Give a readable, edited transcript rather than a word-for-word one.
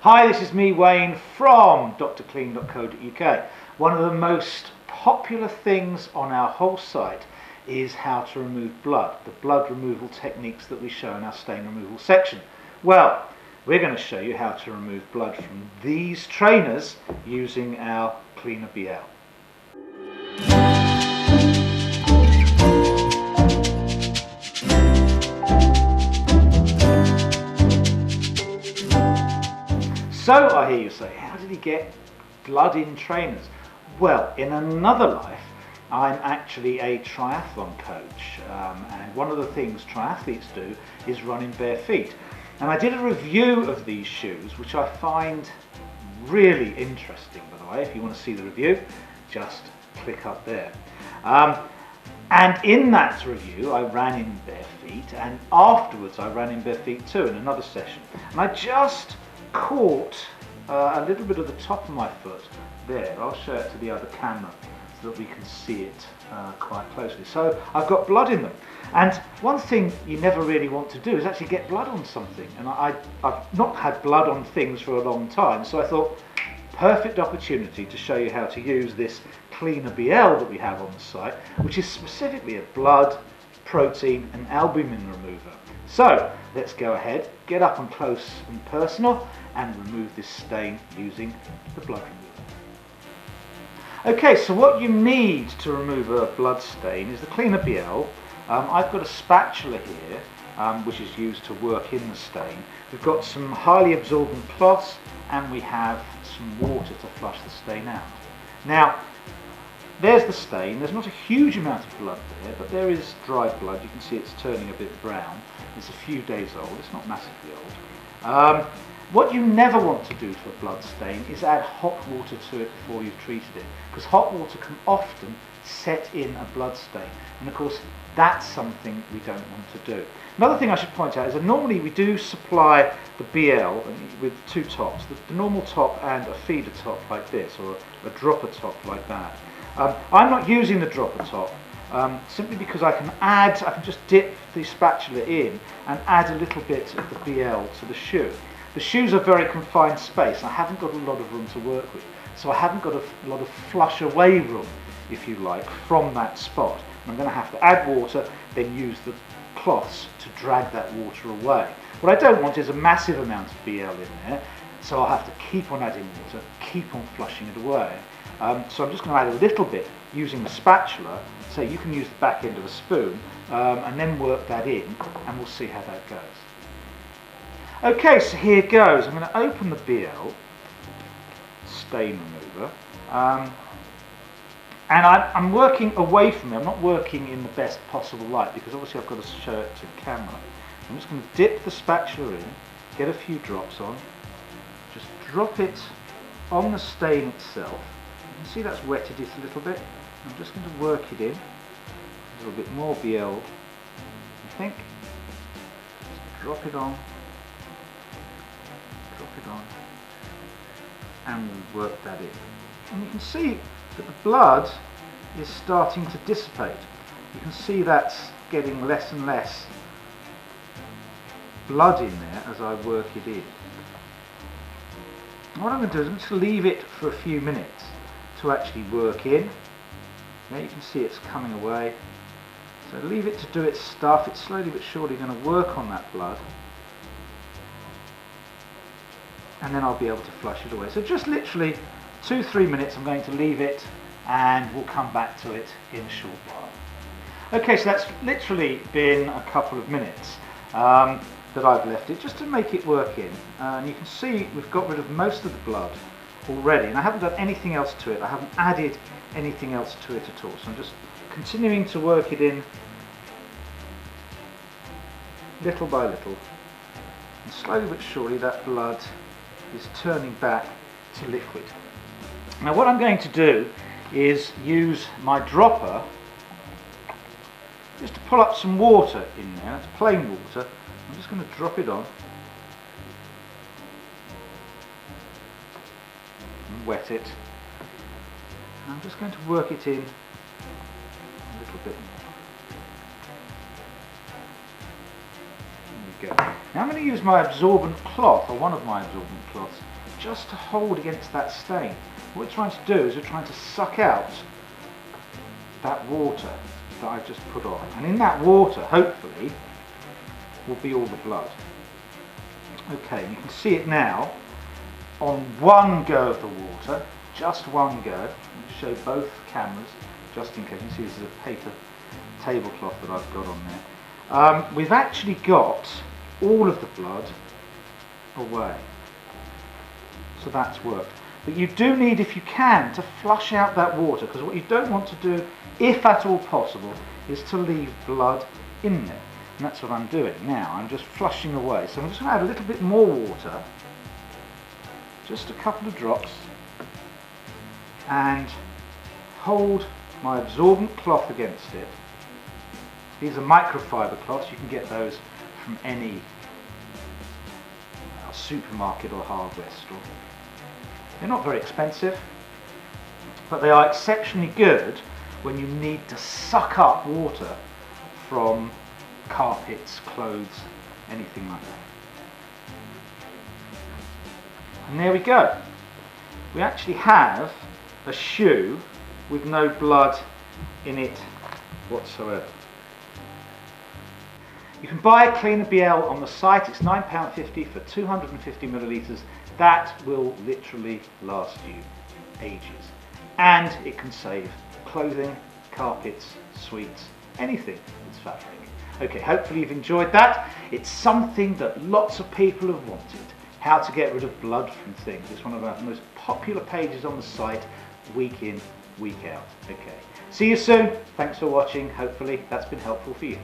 Hi, this is me, Wayne, from drclean.co.uk. One of the most popular things on our whole site is how to remove blood, the blood removal techniques that we show in our stain removal section. Well, we're going to show you how to remove blood from these trainers using our Cleaner BL. So I hear you say, how did he get blood in trainers? Well, in another life, I'm actually a triathlon coach, and one of the things triathletes do is run in bare feet. And I did a review of these shoes, which I find really interesting, by the way. If you want to see the review, just click up there. And in that review, I ran in bare feet, and afterwards I ran in bare feet too in another session. And I just caught a little bit of the top of my foot there. I'll show it to the other camera so that we can see it quite closely. So I've got blood in them, and one thing you never really want to do is actually get blood on something, and I've not had blood on things for a long time, so I thought perfect opportunity to show you how to use this Cleaner BL that we have on the site, which is specifically a blood, protein and albumin remover. So let's go ahead, get up and close and personal and remove this stain using the blood remover. Okay, so what you need to remove a blood stain is the Cleaner BL. I've got a spatula here which is used to work in the stain. We've got some highly absorbent cloths and we have some water to flush the stain out. Now, there's the stain. There's not a huge amount of blood there, but there is dried blood. You can see it's turning a bit brown. It's a few days old. It's not massively old. What you never want to do to a blood stain is add hot water to it before you've treated it, because hot water can often set in a blood stain, and of course that's something we don't want to do. Another thing I should point out is that normally we do supply the BL with two tops, the normal top and a feeder top like this, or a dropper top like that. I'm not using the dropper top simply because I can just dip the spatula in and add a little bit of the BL to the shoe. The shoes are very confined space. I haven't got a lot of room to work with, so I haven't got a lot of flush away room, if you like, from that spot. I'm going to have to add water, then use the cloths to drag that water away. What I don't want is a massive amount of BL in there, so I'll have to keep on adding water, keep on flushing it away. So I'm just going to add a little bit using the spatula, so you can use the back end of a spoon, and then work that in, and we'll see how that goes. Okay, so here goes. I'm going to open the BL stain remover, and I'm working away from it. I'm not working in the best possible light because obviously I've got to show it to the camera. I'm just going to dip the spatula in, get a few drops on, just drop it on the stain itself. You can see that's wetted it a little bit. I'm just going to work it in, a little bit more BL, I think. Just drop it on, and we'll work that in. And you can see that the blood is starting to dissipate. You can see that's getting less and less blood in there as I work it in. And what I'm going to do is I'm just leave it for a few minutes to actually work in. Now you can see it's coming away. So leave it to do its stuff. It's slowly but surely going to work on that blood, and then I'll be able to flush it away. So just literally 2-3 minutes I'm going to leave it, and we'll come back to it in a short while. Okay, so that's literally been a couple of minutes that I've left it just to make it work in, and you can see we've got rid of most of the blood already, and I haven't done anything else to it. I haven't added anything else to it at all, so I'm just continuing to work it in little by little, and slowly but surely that blood is turning back to liquid. Now what I'm going to do is use my dropper just to pull up some water in there. That's plain water. I'm just going to drop it on and wet it. And I'm just going to work it in a little bit more. There we go. Now I'm going to use my absorbent cloth, or one of my absorbent cloths, just to hold against that stain. What we're trying to do is we're trying to suck out that water that I've just put on. And in that water, hopefully, will be all the blood. Okay, you can see it now on one go of the water, just one go. Let me show both cameras, just in case. You can see this is a paper tablecloth that I've got on there. We've actually got all of the blood away. So that's worked. But you do need, if you can, to flush out that water, because what you don't want to do, if at all possible, is to leave blood in there. And that's what I'm doing now. I'm just flushing away. So I'm just going to add a little bit more water, just a couple of drops, and hold my absorbent cloth against it. These are microfiber cloths. You can get those from any supermarket or hardware store. They're not very expensive, but they are exceptionally good when you need to suck up water from carpets, clothes, anything like that. And there we go. We actually have a shoe with no blood in it whatsoever. You can buy a Cleaner BL on the site. It's £9.50 for 250 millilitres. That will literally last you ages. And it can save clothing, carpets, sweets, anything that's fabric. Okay, hopefully you've enjoyed that. It's something that lots of people have wanted. How to get rid of blood from things. It's one of our most popular pages on the site, week in, week out. Okay, see you soon. Thanks for watching. Hopefully that's been helpful for you.